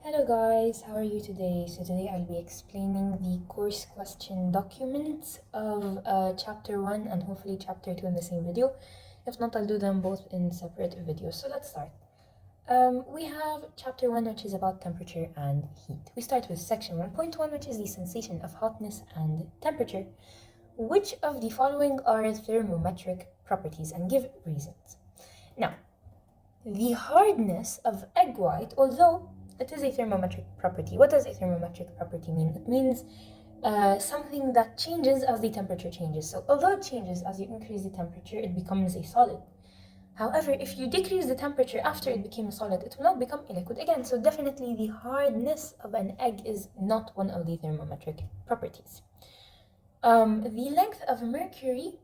Hello guys, how are you today? So today I'll be explaining the course question documents of chapter 1 and hopefully chapter 2 in the same video. If not, I'll do them both in separate videos. So let's start. We have chapter 1, which is about temperature and heat. We start with section 1.1, which is the sensation of hotness and temperature. Which of the following are thermometric properties, and give reasons? Now, the hardness of egg white, although it is a thermometric property. What does a thermometric property mean? It means something that changes as the temperature changes. So although it changes as you increase the temperature, it becomes a solid. However, if you decrease the temperature after it became a solid, it will not become a liquid again. So definitely the hardness of an egg is not one of the thermometric properties. The length of mercury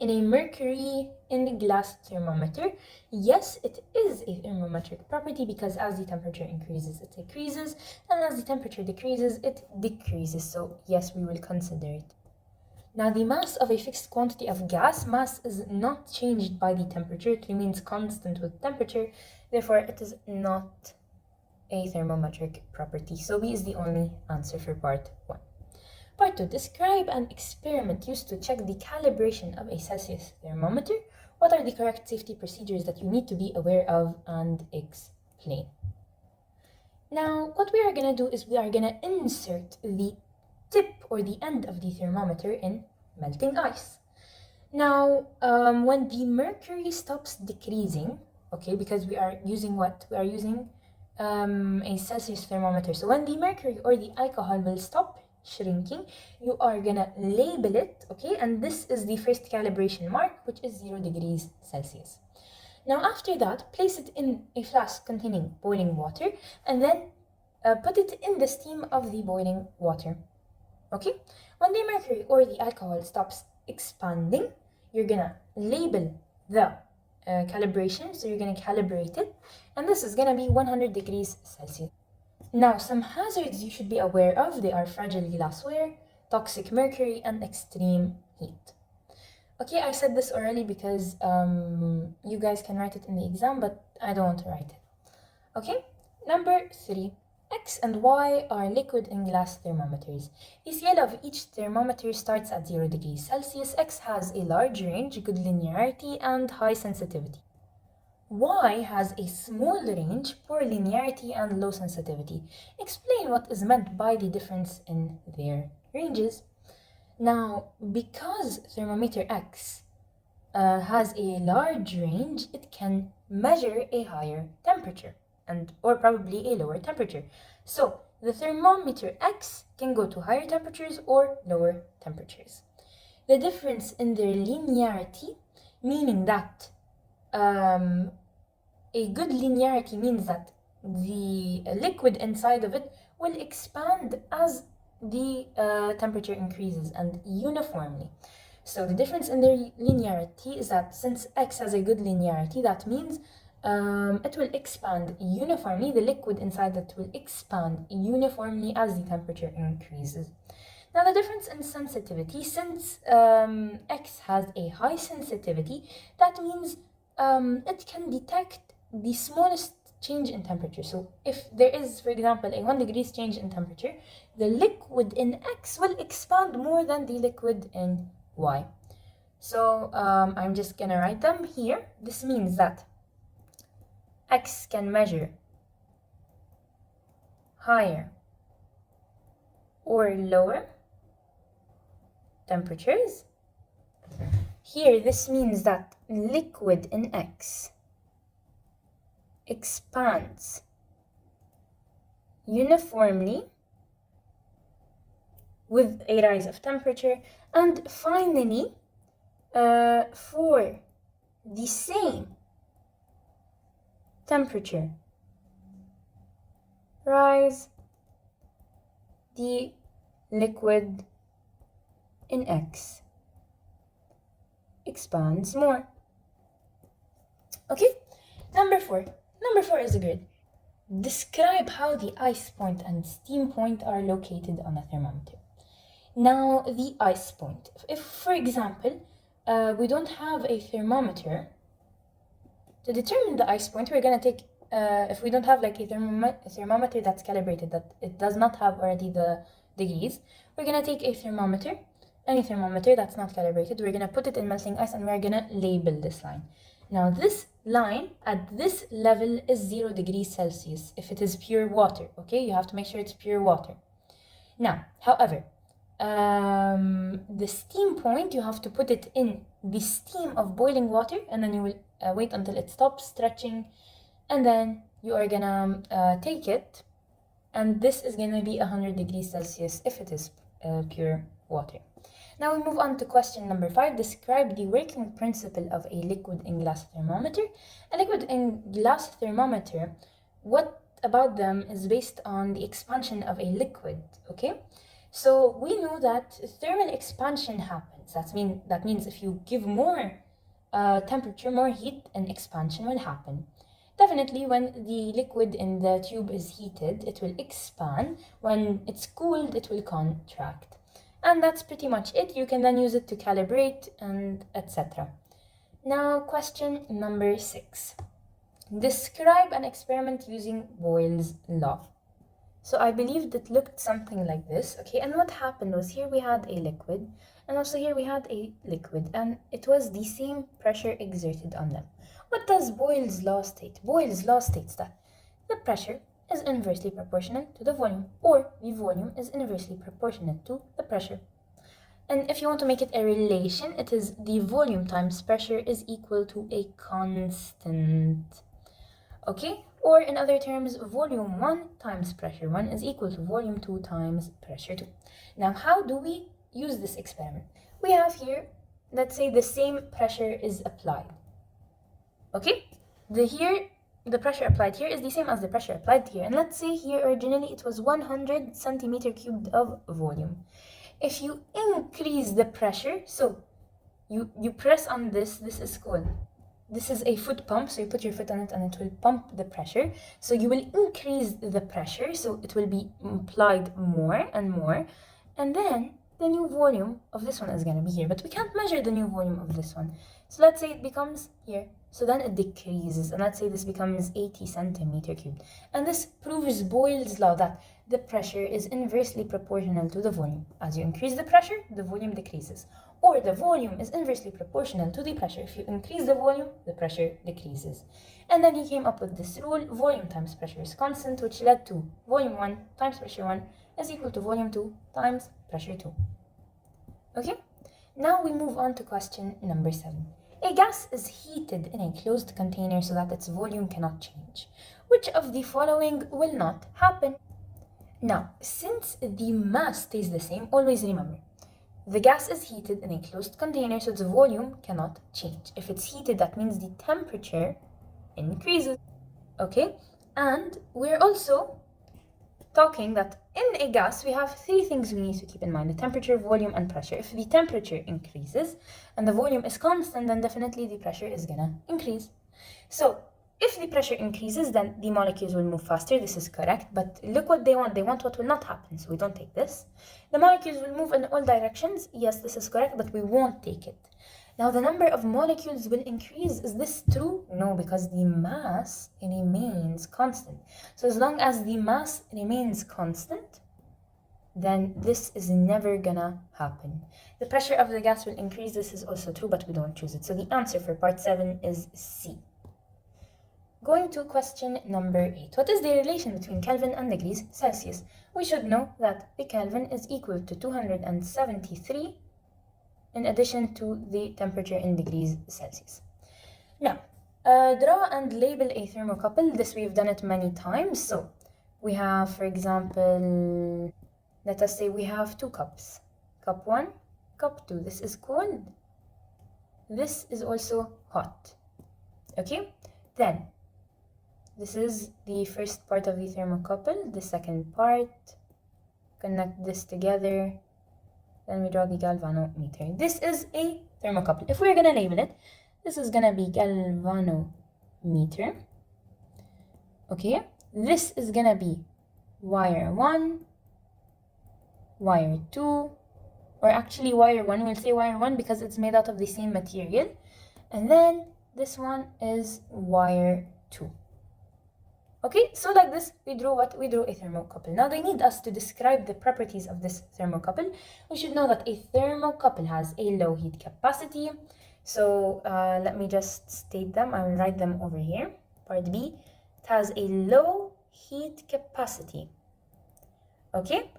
in a mercury in glass thermometer, yes, it is a thermometric property because as the temperature increases, it increases, and as the temperature decreases, it decreases. So yes, we will consider it. Now, the mass of a fixed quantity of gas, mass is not changed by the temperature. It remains constant with temperature. Therefore, it is not a thermometric property. So B is the only answer for part 1. Part 2. Describe an experiment used to check the calibration of a Celsius thermometer. What are the correct safety procedures that you need to be aware of, and explain? Now, what we are going to do is we are going to insert the tip or the end of the thermometer in melting ice. Now, when the mercury stops decreasing, okay, because we are using what? We are using a Celsius thermometer. So when the mercury or the alcohol will stop shrinking, you are gonna label it, okay, and this is the first calibration mark, which is 0 degrees Celsius. Now after that, place it in a flask containing boiling water and then put it in the steam of the boiling water. Okay, when the mercury or the alcohol stops expanding, you're gonna label the calibration, so you're gonna calibrate it, and this is gonna be 100 degrees Celsius. Now, some hazards you should be aware of, they are fragile glassware, toxic mercury, and extreme heat. Okay, I said this already because you guys can write it in the exam, but I don't want to write it. Okay, number 3. X and Y are liquid in glass thermometers. The scale of each thermometer starts at 0 degrees Celsius. X has a large range, good linearity, and high sensitivity. Y has a small range, poor linearity, and low sensitivity. Explain what is meant by the difference in their ranges. Now, because thermometer X has a large range, it can measure a higher temperature or probably a lower temperature. So the thermometer X can go to higher temperatures or lower temperatures. The difference in their linearity, meaning that a good linearity means that the liquid inside of it will expand as the temperature increases and uniformly. So the difference in their linearity is that since X has a good linearity, that means it will expand uniformly. The liquid inside it will expand uniformly as the temperature increases. Now the difference in sensitivity, since X has a high sensitivity, that means it can detect the smallest change in temperature. So if there is, for example, a 1 degrees change in temperature, the liquid in X will expand more than the liquid in Y. So I'm just gonna write them here. This means that X can measure higher or lower temperatures. Here, this means that liquid in X expands uniformly with a rise of temperature. And finally, for the same temperature rise, the liquid in X expands more. Okay, number 4. Number 4 is a grid. Describe how the ice point and steam point are located on a thermometer. Now, the ice point. If, for example, we don't have a thermometer, to determine the ice point, we're going to take if we don't have like a thermometer that's calibrated, that it does not have already the degrees, we're gonna take a thermometer, any thermometer that's not calibrated, we're gonna put it in melting ice and we're gonna label this line. Now this line at this level is 0 degrees Celsius if it is pure water, okay? You have to make sure it's pure water. Now, however, the steam point, you have to put it in the steam of boiling water, and then you will wait until it stops stretching, and then you are gonna take it, and this is gonna be 100 degrees Celsius if it is pure water. Now we move on to question number 5. Describe the working principle of a liquid in glass thermometer. A liquid in glass thermometer, what about them is based on the expansion of a liquid, okay? So we know that thermal expansion happens. That means if you give more temperature, more heat, an expansion will happen. Definitely when the liquid in the tube is heated, it will expand. When it's cooled, it will contract. And that's pretty much it. You can then use it to calibrate and etc. Now, question number 6. Describe an experiment using Boyle's law. So I believe that looked something like this, okay? And what happened was, here we had a liquid, and also here we had a liquid, and it was the same pressure exerted on them. What does Boyle's law state? Boyle's law states that the pressure is inversely proportional to the volume, or the volume is inversely proportional to the pressure. And if you want to make it a relation, it is the volume times pressure is equal to a constant, okay? Or in other terms, volume 1 times pressure 1 is equal to volume 2 times pressure 2. Now, how do we use this experiment? We have here, let's say the same pressure is applied, okay? The pressure applied here is the same as the pressure applied here. And let's say here originally it was 100 centimeter cubed of volume. If you increase the pressure, so you press on this is called, this is a foot pump, so you put your foot on it and it will pump the pressure. So you will increase the pressure, so it will be applied more and more. And then the new volume of this one is going to be here, but we can't measure the new volume of this one. So let's say it becomes here. So then it decreases, and let's say this becomes 80 centimeter cubed. And this proves Boyle's law that the pressure is inversely proportional to the volume. As you increase the pressure, the volume decreases. Or the volume is inversely proportional to the pressure. If you increase the volume, the pressure decreases. And then he came up with this rule, volume times pressure is constant, which led to volume 1 times pressure 1 is equal to volume 2 times pressure 2. Okay? Now we move on to question number 7. A gas is heated in a closed container so that its volume cannot change. Which of the following will not happen? Now, since the mass stays the same, always remember, the gas is heated in a closed container so its volume cannot change. If it's heated, that means the temperature increases, okay? And we're also talking that in a gas, we have 3 things we need to keep in mind: the temperature, volume, and pressure. If the temperature increases and the volume is constant, then definitely the pressure is gonna increase. So if the pressure increases, then the molecules will move faster. This is correct, but look what they want. They want what will not happen, so we don't take this. The molecules will move in all directions. Yes, this is correct, but we won't take it. Now, the number of molecules will increase. Is this true? No, because the mass remains constant. So as long as the mass remains constant, then this is never gonna happen. The pressure of the gas will increase. This is also true, but we don't choose it. So the answer for part 7 is C. Going to question number 8. What is the relation between Kelvin and degrees Celsius? We should know that the Kelvin is equal to 273 in addition to the temperature in degrees Celsius. Now, draw and label a thermocouple. This we've done it many times. So we have, for example, let us say we have 2 cups. Cup 1, cup 2. This is cold. This is also hot. Okay? Then, this is the first part of the thermocouple. The second part, connect this together. Then we draw the galvanometer. This is a thermocouple. If we're gonna label it, this is gonna be galvanometer. Okay, this is gonna be wire 1, wire 2, or actually wire 1. We'll say wire 1 because it's made out of the same material. And then this one is wire 2. Okay, so like this, we drew what? We drew a thermocouple. Now they need us to describe the properties of this thermocouple. We should know that a thermocouple has a low heat capacity. So let me just state them. I will write them over here. Part B, it has a low heat capacity. Okay,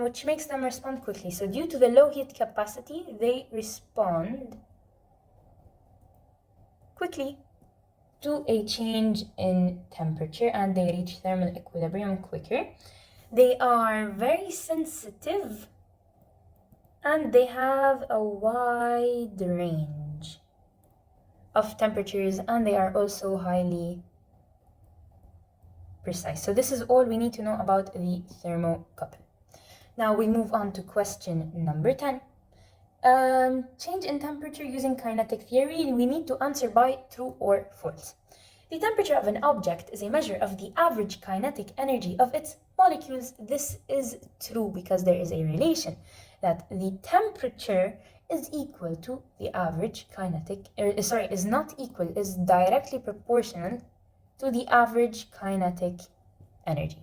which makes them respond quickly. So due to the low heat capacity, they respond quickly to a change in temperature and they reach thermal equilibrium quicker. They are very sensitive and they have a wide range of temperatures and they are also highly precise. So this is all we need to know about the thermocouple. Now we move on to question number 10. Change in temperature using kinetic theory, we need to answer by true or false. The temperature of an object is a measure of the average kinetic energy of its molecules. This is true because there is a relation that the temperature is equal to the average kinetic, is not equal, is directly proportional to the average kinetic energy.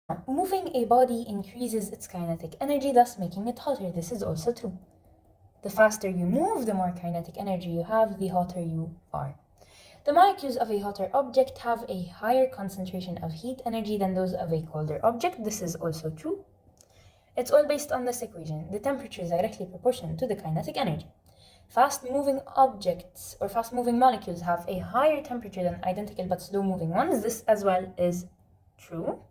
Now, moving a body increases its kinetic energy, thus making it hotter. This is also true. The faster you move, the more kinetic energy you have, the hotter you are. The molecules of a hotter object have a higher concentration of heat energy than those of a colder object. This is also true. It's all based on this equation. The temperature is directly proportional to the kinetic energy. Fast-moving objects or fast-moving molecules have a higher temperature than identical but slow-moving ones. This as well is true.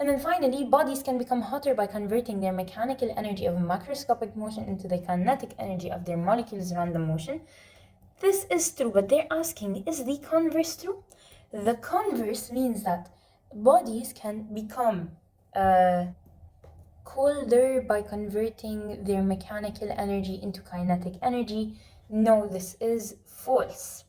And then finally, bodies can become hotter by converting their mechanical energy of macroscopic motion into the kinetic energy of their molecules' random motion. This is true, but they're asking, is the converse true? The converse means that bodies can become colder by converting their mechanical energy into kinetic energy. No, this is false.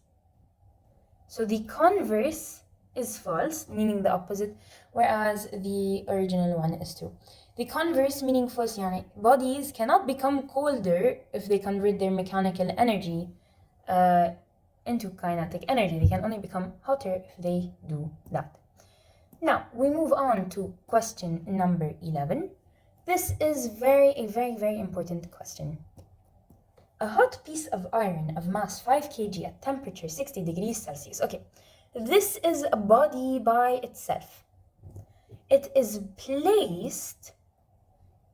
So the converse is false, meaning the opposite, whereas the original one is true. The converse meaning false, bodies cannot become colder if they convert their mechanical energy into kinetic energy. They can only become hotter if they do that. Now, we move on to question number 11. This is a very important question. A hot piece of iron of mass 5 kg at temperature 60 degrees Celsius. Okay, this is a body by itself. It is placed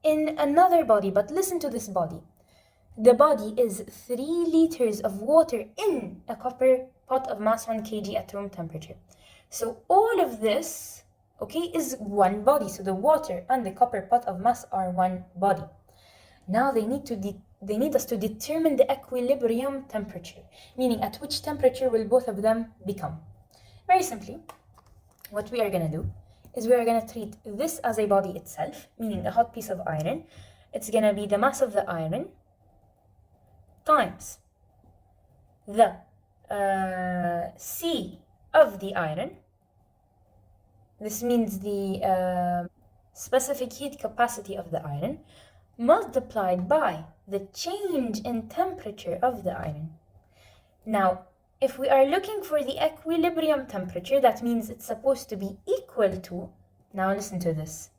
in another body, but listen to this body. The body is 3 liters of water in a copper pot of mass 1 kg at room temperature. So all of this, okay, is one body. So the water and the copper pot of mass are one body. Now they need us to determine the equilibrium temperature, meaning at which temperature will both of them become. Very simply, what we are going to do is we are going to treat this as a body itself, meaning a hot piece of iron. It's going to be the mass of the iron times the C of the iron. This means the specific heat capacity of the iron multiplied by the change in temperature of the iron. Now, if we are looking for the equilibrium temperature, that means it's supposed to be equal to, now listen to this,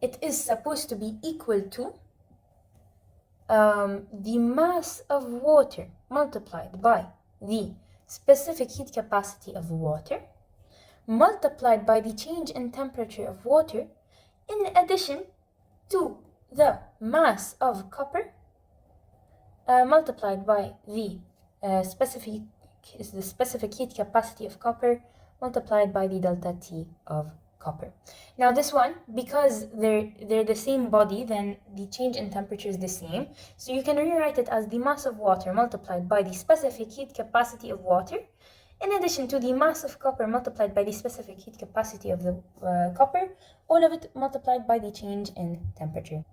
it is supposed to be equal to the mass of water multiplied by the specific heat capacity of water multiplied by the change in temperature of water in addition to the mass of copper multiplied by the specific heat capacity of copper multiplied by the delta T of copper. Now this one, because they're the same body, then the change in temperature is the same. So you can rewrite it as the mass of water multiplied by the specific heat capacity of water in addition to the mass of copper multiplied by the specific heat capacity of the copper, all of it multiplied by the change in temperature.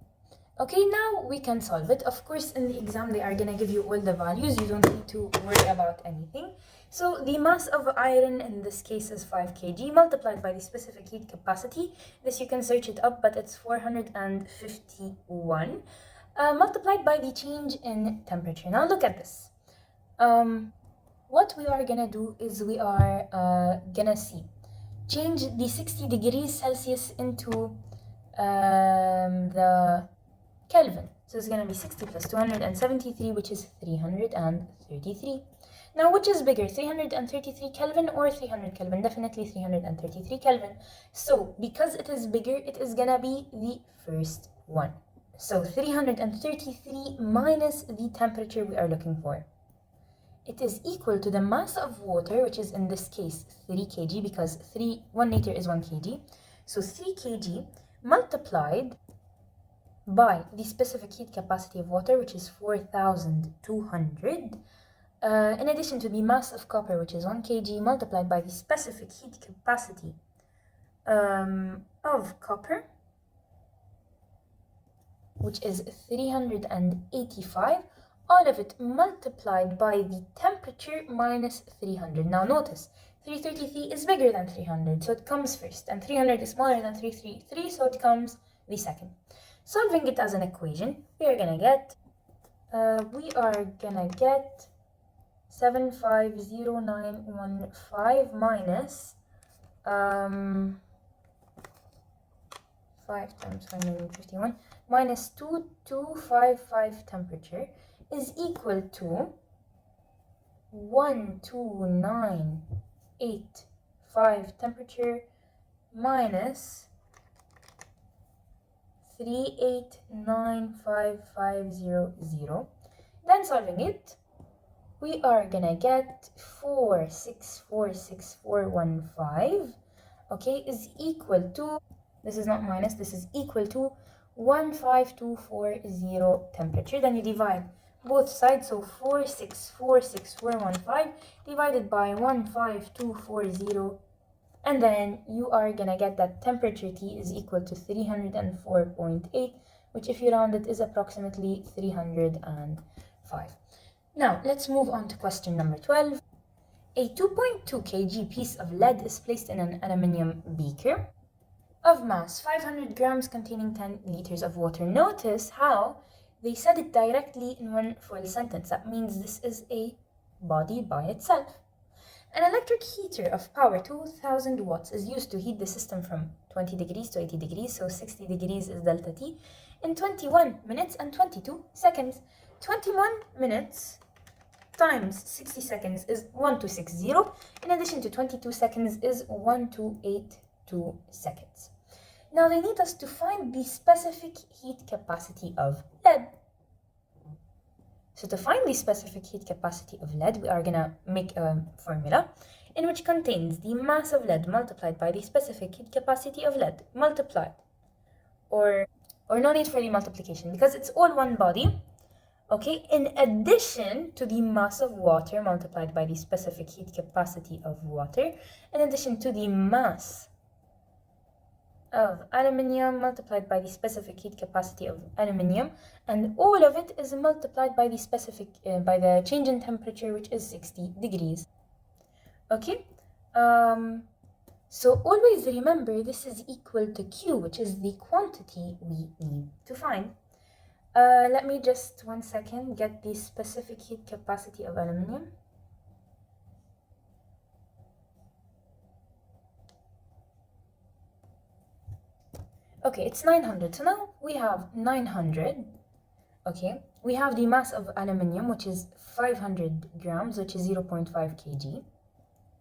Okay, now we can solve it. Of course, in the exam, they are going to give you all the values. You don't need to worry about anything. So the mass of iron in this case is 5 kg multiplied by the specific heat capacity. This you can search it up, but it's 451 multiplied by the change in temperature. Now look at this. What we are going to do is we are going to see change the 60 degrees Celsius into the Kelvin. So it's going to be 60 plus 273, which is 333. Now, which is bigger, 333 Kelvin or 300 Kelvin? Definitely 333 Kelvin. So, because it is bigger, it is going to be the first one. So, 333 minus the temperature we are looking for. It is equal to the mass of water, which is in this case 3 kg, because 1 liter is 1 kg. So 3 kg multiplied by the specific heat capacity of water, which is 4,200, in addition to the mass of copper, which is 1 kg, multiplied by the specific heat capacity of copper, which is 385, all of it multiplied by the temperature minus 300. Now notice, 333 is bigger than 300, so it comes first, and 300 is smaller than 333, so it comes the second. Solving it as an equation, we are gonna get 750,915 minus 5 times 551 minus 2255 temperature is equal to 12985 temperature minus 389550. Then solving it, we are gonna get 4646415, okay, is equal to, this is not minus, this is equal to 15240 temperature. Then you divide both sides, so 4646415 divided by 15240, and then you are gonna get that temperature T is equal to 304.8, which if you round it is approximately 305. Now let's move on to question number 12. A 2.2 kg piece of lead is placed in an aluminium beaker of mass 500 grams containing 10 liters of water. Notice how they said it directly in one full sentence. That means this is a body by itself. An electric heater of power 2000 watts is used to heat the system from 20 degrees to 80 degrees, so 60 degrees is delta T, in 21 minutes and 22 seconds. 21 minutes times 60 seconds is 1260. In addition to 22 seconds is 1282 seconds. Now they need us to find the specific heat capacity of lead. So to find the specific heat capacity of lead, we are gonna make a formula in which contains the mass of lead multiplied by the specific heat capacity of lead multiplied, or no need for the multiplication because it's all one body, okay, in addition to the mass of water multiplied by the specific heat capacity of water, in addition to the mass of aluminium multiplied by the specific heat capacity of aluminium, and all of it is multiplied by the specific by the change in temperature, which is 60 degrees. Okay, so always remember this is equal to Q, which is the quantity we need to find. Let me just 1 second get the specific heat capacity of aluminium. Okay, it's 900. So now we have 900. Okay, we have the mass of aluminium, which is 500 grams, which is 0.5 kg,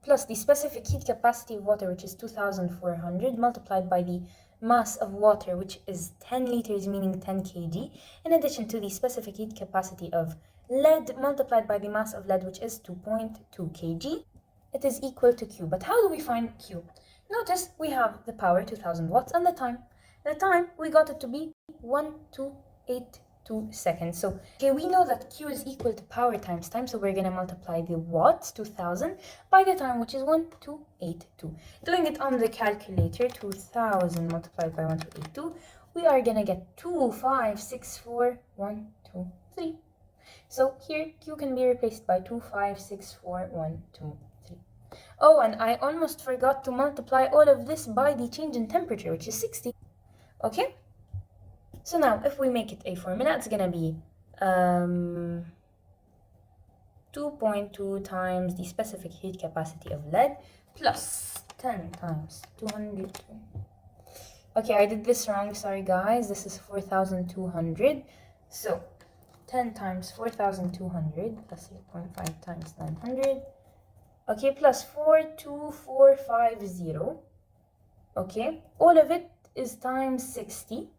plus the specific heat capacity of water, which is 2400, multiplied by the mass of water, which is 10 liters, meaning 10 kg, in addition to the specific heat capacity of lead, multiplied by the mass of lead, which is 2.2 kg. It is equal to Q. But how do we find Q? Notice we have the power, 2000 watts, and the time. The time, we got it to be 1282 seconds. So, okay, we know that Q is equal to power times time, so we're going to multiply the watts, 2000, by the time, which is 1282. Doing it on the calculator, 2000 multiplied by 1282, we are going to get 2564123. So here, Q can be replaced by 2564123. Oh, and I almost forgot to multiply all of this by the change in temperature, which is 60. Okay, so now if we make it a formula, it's gonna be 2.2 times the specific heat capacity of lead plus 10 times 200. Okay, I did this wrong, sorry guys. This is 4,200. So 10 times 4,200 plus 8.5 times 900. Okay, plus 42450. Okay, all of it is times 60.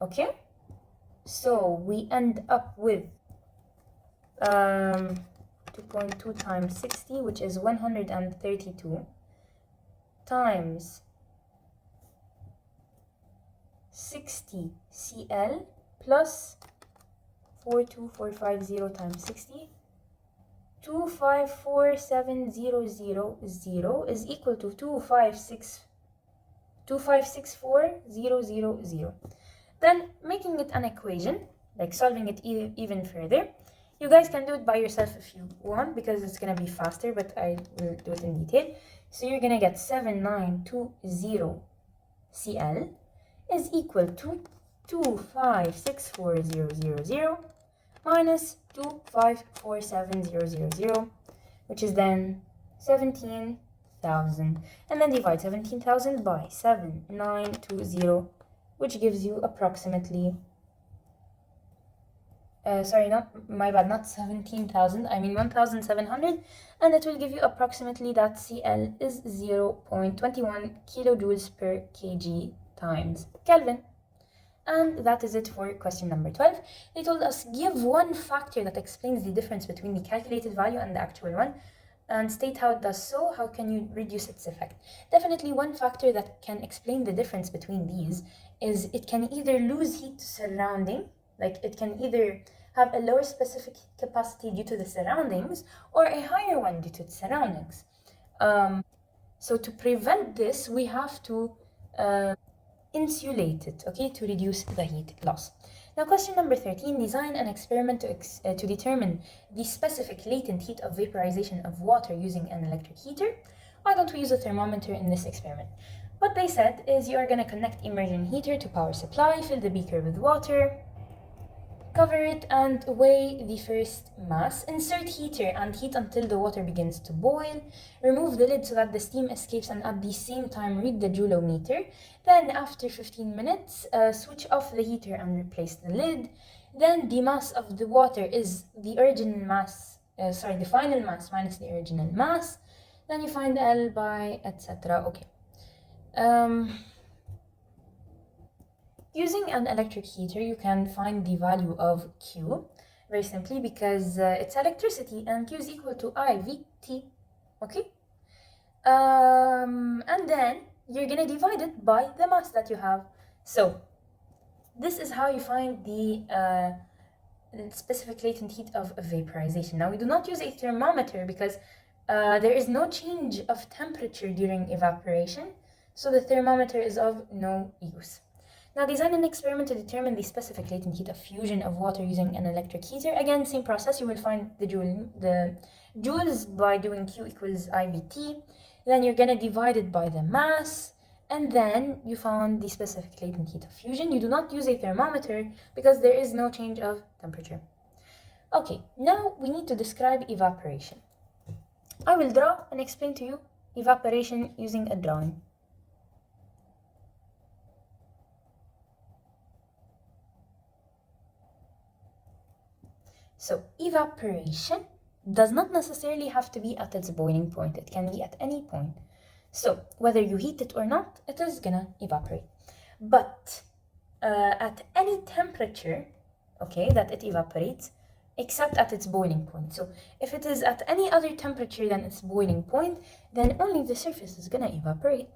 Okay, so we end up with 2.2 times 60, which is 132, times 60 Cl plus 42450 times 60, 2547,000 is equal to 256,4,000. Then making it an equation, like solving it even further, you guys can do it by yourself if you want, because it's going to be faster, but I will do it in detail. So you're going to get 7920 Cl is equal to 2564000 minus 2547,000, which is then 17,000. And then divide 17,000 by 7920, which gives you approximately, sorry, not 17,000, I mean 1,700, and it will give you approximately that Cl is 0.21 kilojoules per kg times Kelvin. And that is it for question number 12. They told us give one factor that explains the difference between the calculated value and the actual one, and state how it does so. How can you reduce its effect? Definitely one factor that can explain the difference between these is it can either lose heat to surrounding, like it can either have a lower specific capacity due to the surroundings or a higher one due to the surroundings. So to prevent this, we have to insulate it, okay, to reduce the heat loss. Now, question number 13, design an experiment to determine the specific latent heat of vaporization of water using an electric heater. Why don't we use a thermometer in this experiment? What they said is you are going to connect immersion heater to power supply, fill the beaker with water, cover it and weigh the first mass. Insert heater and heat until the water begins to boil. Remove the lid so that the steam escapes and at the same time read the joulometer. Then after 15 minutes, switch off the heater and replace the lid. Then the mass of the water is the original mass, the final mass minus the original mass. Then you find L by etc. Okay. Using an electric heater, you can find the value of Q very simply because it's electricity and Q is equal to IVT, okay? And then you're gonna divide it by the mass that you have. So this is how you find the specific latent heat of vaporization. Now we do not use a thermometer because there is no change of temperature during evaporation, so the thermometer is of no use. Now design an experiment to determine the specific latent heat of fusion of water using an electric heater. Again, same process. You will find the joules by doing Q equals IVT. Then you're gonna divide it by the mass, and then you found the specific latent heat of fusion. You do not use a thermometer because there is no change of temperature. Okay, now we need to describe evaporation. I will draw and explain to you evaporation using a drawing. So evaporation does not necessarily have to be at its boiling point. It can be at any point. So whether you heat it or not, it is gonna evaporate. But at any temperature, okay, that it evaporates, except at its boiling point. So if it is at any other temperature than its boiling point, then only the surface is gonna evaporate.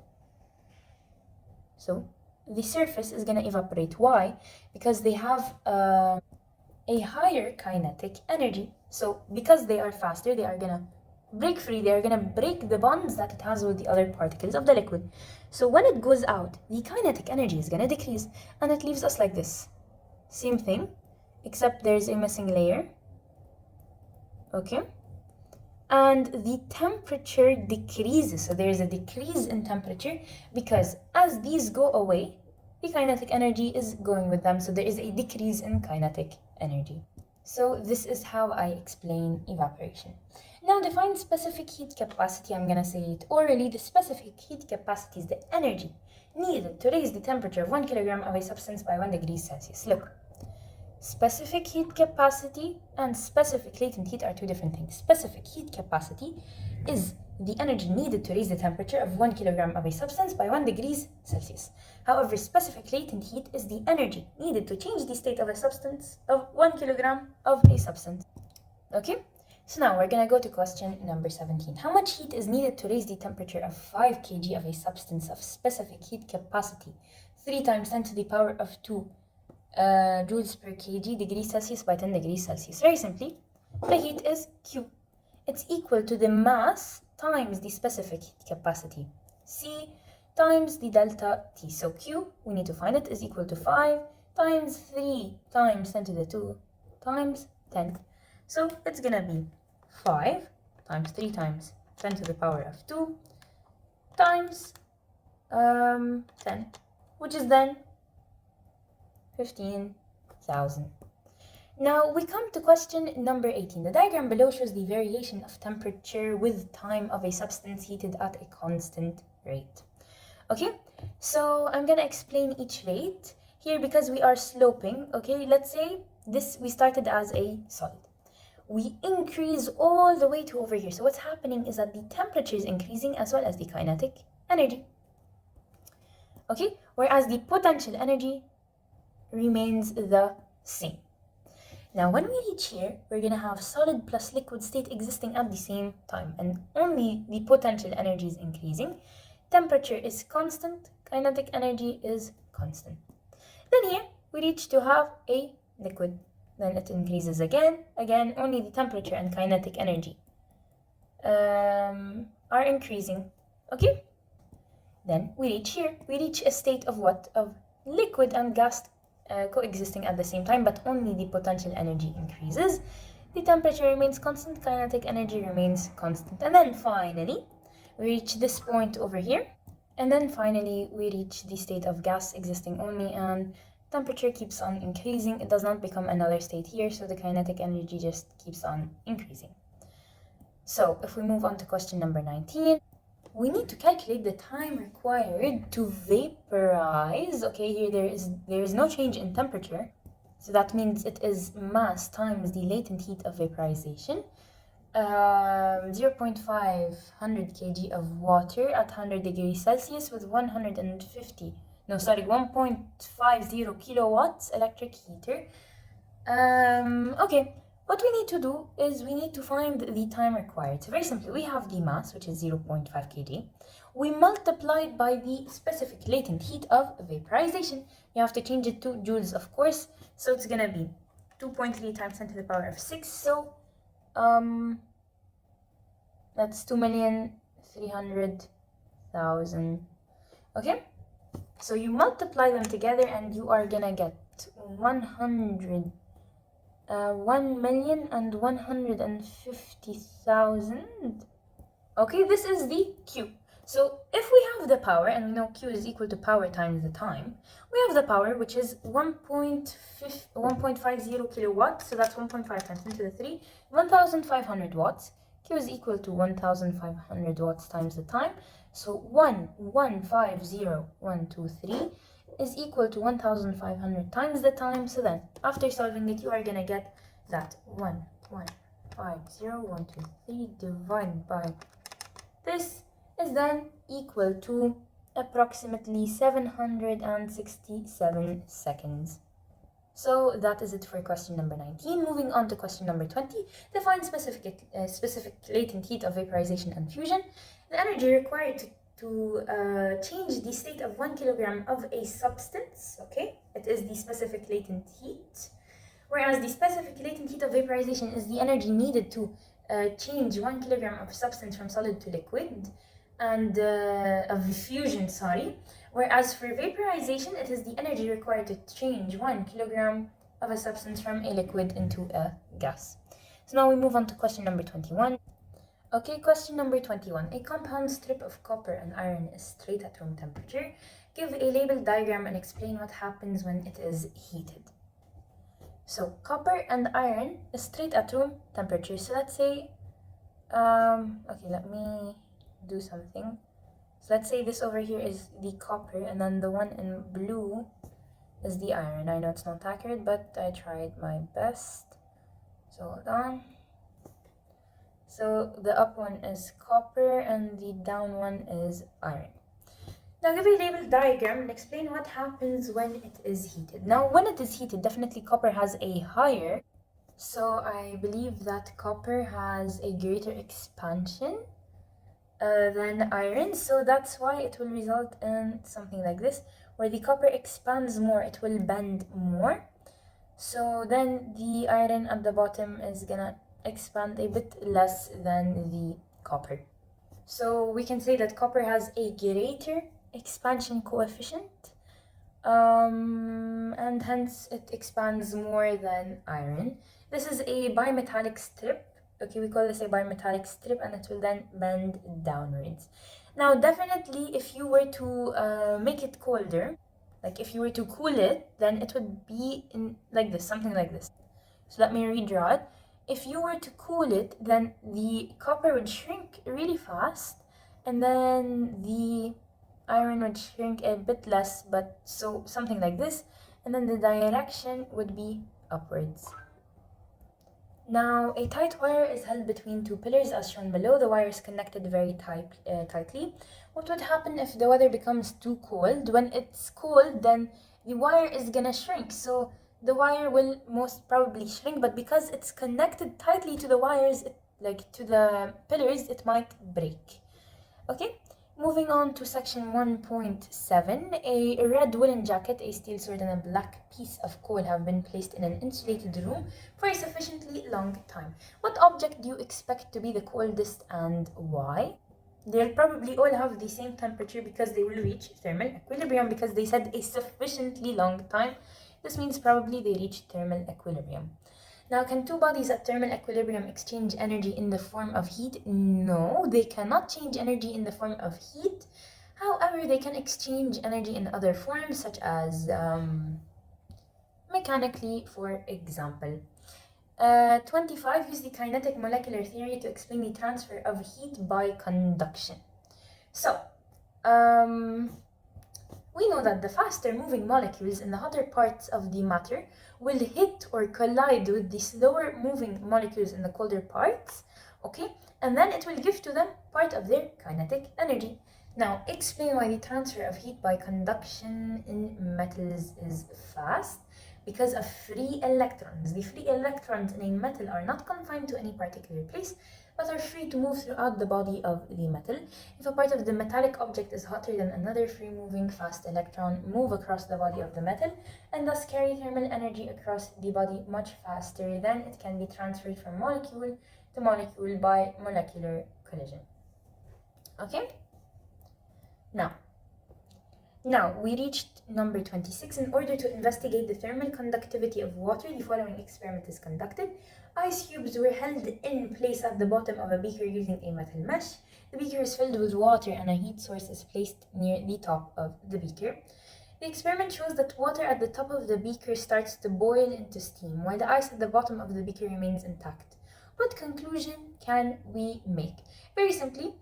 So the surface is gonna evaporate. Why? Because they have a higher kinetic energy. So because they are faster, they are gonna break free, they are gonna break the bonds that it has with the other particles of the liquid. So when it goes out, the kinetic energy is gonna decrease, and it leaves us like this. Same thing, except there's a missing layer. Okay? And the temperature decreases, so there's a decrease in temperature because as these go away, the kinetic energy is going with them, so there is a decrease in kinetic energy. So this is how I explain evaporation. Now define specific heat capacity. I'm gonna say it orally. The specific heat capacity is the energy needed to raise the temperature of 1 kilogram of a substance by 1 degree Celsius. Look, specific heat capacity and specific latent heat are two different things. Specific heat capacity is the energy needed to raise the temperature of 1 kilogram of a substance by 1 degrees Celsius. However, specific latent heat is the energy needed to change the state of a substance of 1 kilogram of a substance. Okay? So now we're gonna go to question number 17. How much heat is needed to raise the temperature of 5 kg of a substance of specific heat capacity 3 times 10 to the power of 2 joules per kg degrees Celsius by 10 degrees Celsius? Very simply, the heat is Q. It's equal to the mass times the specific heat capacity, C, times the delta T. So Q, we need to find it, is equal to 5 times 3 times 10 to the 2 times 10. So it's gonna be 5 times 3 times 10 to the power of 2 times 10, which is then 15,000. Now we come to question number 18. The diagram below shows the variation of temperature with time of a substance heated at a constant rate. Okay, so I'm gonna explain each rate here because we are sloping. Okay, let's say this we started as a solid. We increase all the way to over here. So what's happening is that the temperature is increasing as well as the kinetic energy. Okay, whereas the potential energy remains the same. Now when we reach here, we're gonna have solid plus liquid state existing at the same time, and only the potential energy is increasing. Temperature is constant, kinetic energy is constant. Then here we reach to have a liquid. Then it increases again, only the temperature and kinetic energy are increasing. Okay? Then we reach here, we reach a state of what? Of liquid and gas coexisting at the same time, but only the potential energy increases. The temperature remains constant, kinetic energy remains constant. And then finally, we reach this point over here. And then finally, we reach the state of gas existing only, and temperature keeps on increasing. It does not become another state here, so the kinetic energy just keeps on increasing. So if we move on to question number 19, we need to calculate the time required to vaporize. Okay, here there is no change in temperature, so that means it is mass times the latent heat of vaporization. 0.500 kg of water at 100 degrees Celsius with 150 1.50 kilowatts electric heater. Okay, what we need to do is we need to find the time required. So very simply, we have the mass, which is 0.5 kg. We multiply it by the specific latent heat of vaporization. You have to change it to joules, of course. So it's gonna be 2.3 times 10 to the power of 6. So that's 2,300,000. Okay, so you multiply them together and you are gonna get 1,150,000. Okay, this is the Q. So if we have the power, and we know Q is equal to power times the time, we have the power, which is 1.50 kilowatts. So that's 1.5 times 10 to the 3, 1,500 watts. Q is equal to 1,500 watts times the time. So 1,150,123 is equal to 1,500 times the time. So then, after solving it, you are gonna get that 1,150,123 divided by this is then equal to approximately 767 seconds. So that is it for question number 19. Moving on to question number 20. Define specific latent heat of vaporization and fusion. The energy required to change the state of 1 kilogram of a substance, okay? It is the specific latent heat. Whereas the specific latent heat of vaporization is the energy needed to change 1 kilogram of substance from solid to liquid, and of fusion, sorry. Whereas for vaporization, it is the energy required to change 1 kilogram of a substance from a liquid into a gas. So now we move on to question number 21. Okay, question number 21. A compound strip of copper and iron is straight at room temperature. Give a labeled diagram and explain what happens when it is heated. So copper and iron is straight at room temperature. So let's say Okay, let me do something. So let's say this over here is the copper, and then the one in blue is the iron. I know it's not accurate, but I tried my best. So hold on. So the up one is copper and the down one is iron. Now give a label diagram and explain what happens when it is heated. Now when it is heated, definitely copper has a higher, so I believe that copper has a greater expansion than iron, so that's why it will result in something like this, where the copper expands more, it will bend more. So then the iron at the bottom is gonna expand a bit less than the copper. So we can say that copper has a greater expansion coefficient, and hence it expands more than iron. This is a bimetallic strip. Okay, we call this a bimetallic strip, and it will then bend downwards. Now, definitely, if you were to make it colder, like if you were to cool it, then it would be in like this, something like this. So let me redraw it. If you were to cool it, then the copper would shrink really fast, and then the iron would shrink a bit less, but so something like this, and then the direction would be upwards. Now, a tight wire is held between two pillars as shown below. The wire is connected very tightly. What would happen if the weather becomes too cold? When it's cold, then the wire is gonna shrink. So the wire will most probably shrink, but because it's connected tightly to the wires, like to the pillars, it might break. Okay, moving on to section 1.7, a red woolen jacket, a steel sword, and a black piece of coal have been placed in an insulated room for a sufficiently long time. What object do you expect to be the coldest and why? They'll probably all have the same temperature because they will reach thermal equilibrium, because they said a sufficiently long time. This means probably they reach thermal equilibrium. Now, can two bodies at thermal equilibrium exchange energy in the form of heat? No, they cannot change energy in the form of heat. However, they can exchange energy in other forms, such as mechanically, for example. 25, use the kinetic molecular theory to explain the transfer of heat by conduction. So, we know that the faster moving molecules in the hotter parts of the matter will hit or collide with the slower moving molecules in the colder parts, okay? And then it will give to them part of their kinetic energy. Now, explain why the transfer of heat by conduction in metals is fast. Because of free electrons. The free electrons in a metal are not confined to any particular place, but are free to move throughout the body of the metal. If a part of the metallic object is hotter than another free-moving fast electron, move across the body of the metal, and thus carry thermal energy across the body much faster than it can be transferred from molecule to molecule by molecular collision. Okay? Now, we reached number 26. In order to investigate the thermal conductivity of water, the following experiment is conducted. Ice cubes were held in place at the bottom of a beaker using a metal mesh. The beaker is filled with water and a heat source is placed near the top of the beaker. The experiment shows that water at the top of the beaker starts to boil into steam, while the ice at the bottom of the beaker remains intact. What conclusion can we make? Very simply,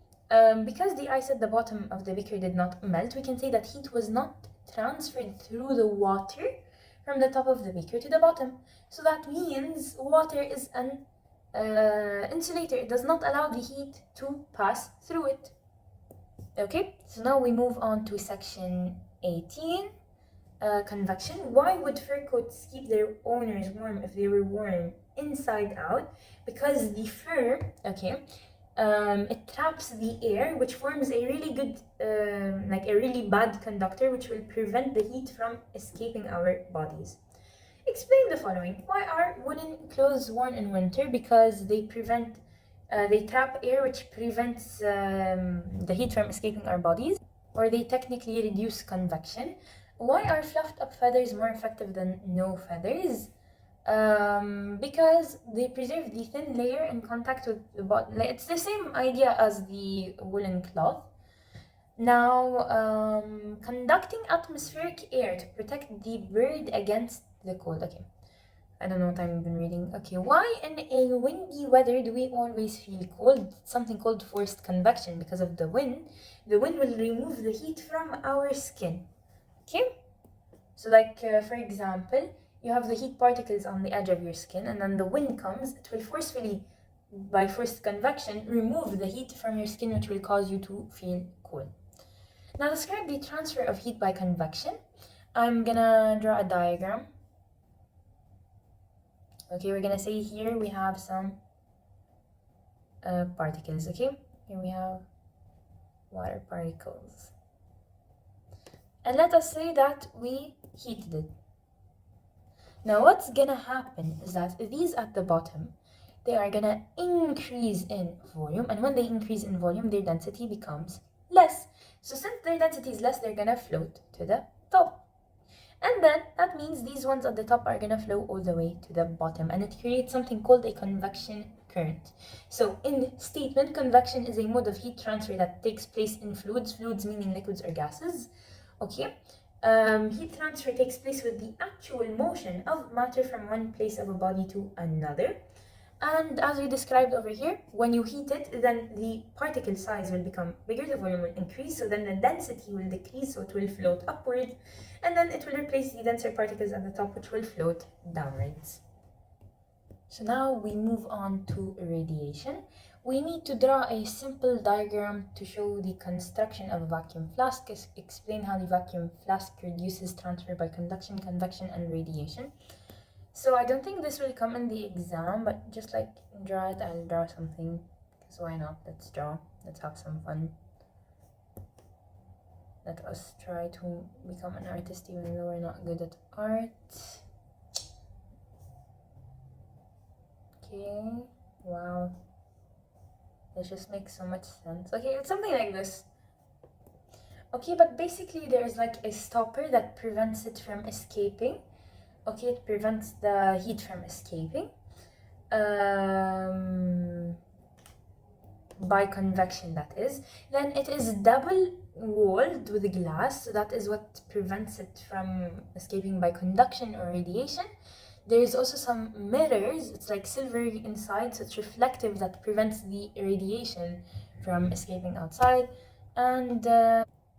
because the ice at the bottom of the beaker did not melt, we can say that heat was not transferred through the water from the top of the beaker to the bottom. So that means water is an insulator. It does not allow the heat to pass through it. Okay, so now we move on to section 18, convection. Why would fur coats keep their owners warm if they were worn inside out? Because the fur, it traps the air, which forms a really good, like a really bad conductor, which will prevent the heat from escaping our bodies. Explain the following. Why are woolen clothes worn in winter? Because they trap air, which prevents the heat from escaping our bodies, or they technically reduce convection. Why are fluffed up feathers more effective than no feathers? Because they preserve the thin layer in contact with the body. It's the same idea as the woolen cloth. Now, conducting atmospheric air to protect the bird against the cold. Okay, I don't know what I've been reading. Okay, why in a windy weather do we always feel cold? Something called forced convection. Because of the wind will remove the heat from our skin. Okay, so like for example, you have the heat particles on the edge of your skin, and then the wind comes, it will forcefully, by forced convection, remove the heat from your skin, which will cause you to feel cold. Now describe the transfer of heat by convection. I'm gonna draw a diagram. Okay, we're gonna say here we have some particles. Okay, here we have water particles, and let us say that we heated it. Now what's gonna happen is that these at the bottom, they are gonna increase in volume, and when they increase in volume, their density becomes less. So since their density is less, they're gonna float to the top. And then that means these ones at the top are gonna flow all the way to the bottom, and it creates something called a convection current. So in statement, convection is a mode of heat transfer that takes place in fluids meaning liquids or gases. Okay, heat transfer takes place with the actual motion of matter from one place of a body to another. And as we described over here, when you heat it, then the particle size will become bigger, the volume will increase, so then the density will decrease, so it will float upward, and then it will replace the denser particles at the top, which will float downwards. So now we move on to radiation. We need to draw a simple diagram to show the construction of a vacuum flask, explain how the vacuum flask reduces transfer by conduction, convection, and radiation. So I don't think this will come in the exam, but just like draw it, I'll draw something, because why not? Let's draw, let's have some fun. Let us try to become an artist even though we're not good at art. Okay, wow. This just makes so much sense. Okay, it's something like this. Okay, but basically there's like a stopper that prevents it from escaping. Okay, it prevents the heat from escaping by convection, that is. Then it is double walled with glass, so that is what prevents it from escaping by conduction or radiation. There is also some mirrors, it's like silver inside, so it's reflective, that prevents the radiation from escaping outside. And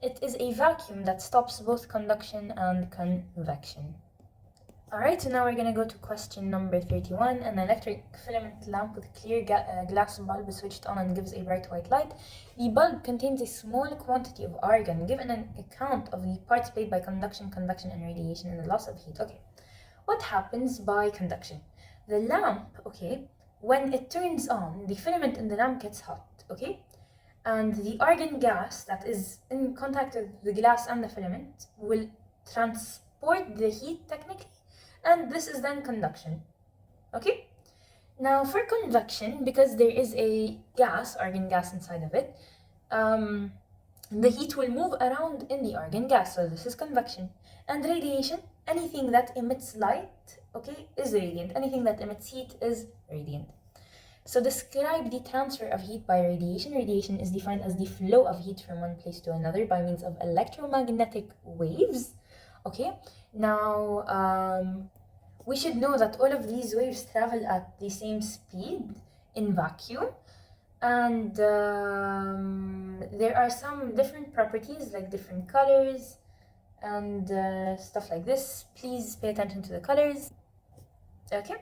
it is a vacuum that stops both conduction and convection. Alright, so now we're going to go to question number 31. An electric filament lamp with clear glass bulb is switched on and gives a bright white light. The bulb contains a small quantity of argon. Give an account of the parts played by conduction, convection, and radiation and the loss of heat. Okay, what happens by conduction? The lamp, okay, when it turns on, the filament in the lamp gets hot, okay? And the argon gas that is in contact with the glass and the filament will transport the heat technically, and this is then conduction. Okay, now for convection, because there is a gas, argon gas inside of it, the heat will move around in the argon gas, so this is convection. And radiation, anything that emits light, okay, is radiant. Anything that emits heat is radiant. So describe the transfer of heat by radiation. Radiation is defined as the flow of heat from one place to another by means of electromagnetic waves. Okay, now we should know that all of these waves travel at the same speed in vacuum, and there are some different properties like different colors and stuff like this. Please pay attention to the colors. Okay,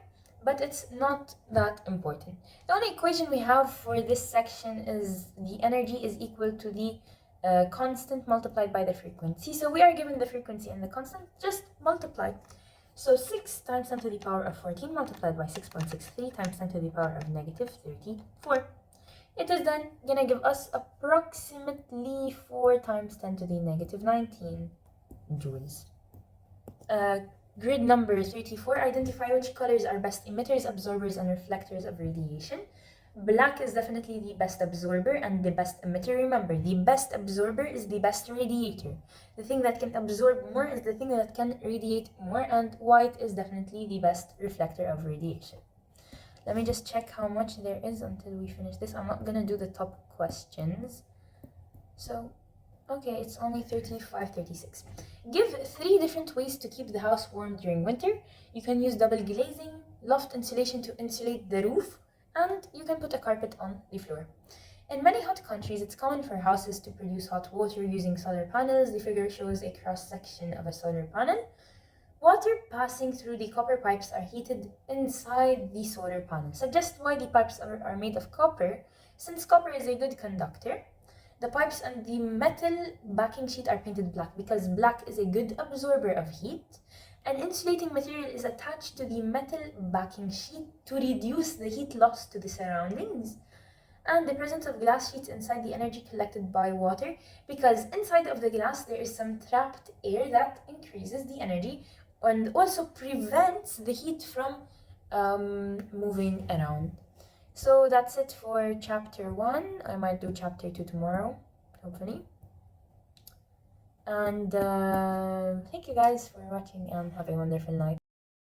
but it's not that important. The only equation we have for this section is the energy is equal to the constant multiplied by the frequency. So we are given the frequency and the constant, just multiply. So 6 times 10 to the power of 14 multiplied by 6.63 times 10 to the power of negative 34. It is then going to give us approximately 4 times 10 to the negative 19 joules. Grid number 34, identify which colors are best emitters, absorbers, and reflectors of radiation. Black is definitely the best absorber and the best emitter. Remember, the best absorber is the best radiator. The thing that can absorb more is the thing that can radiate more, and white is definitely the best reflector of radiation. Let me just check how much there is until we finish this. I'm not gonna do the top questions. So Okay, it's only 35:36. Give 3 different ways to keep the house warm during winter. You can use double glazing, loft insulation to insulate the roof, and you can put a carpet on the floor. In many hot countries, it's common for houses to produce hot water using solar panels. The figure shows a cross-section of a solar panel. Water passing through the copper pipes are heated inside the solar panel. Suggest why the pipes are made of copper, since copper is a good conductor. The pipes and the metal backing sheet are painted black because black is a good absorber of heat. An insulating material is attached to the metal backing sheet to reduce the heat loss to the surroundings. And the presence of glass sheets inside the energy collected by water, because inside of the glass there is some trapped air that increases the energy and also prevents the heat from moving around. So that's it for chapter 1. I might do chapter 2 tomorrow, hopefully. And thank you guys for watching and have a wonderful night.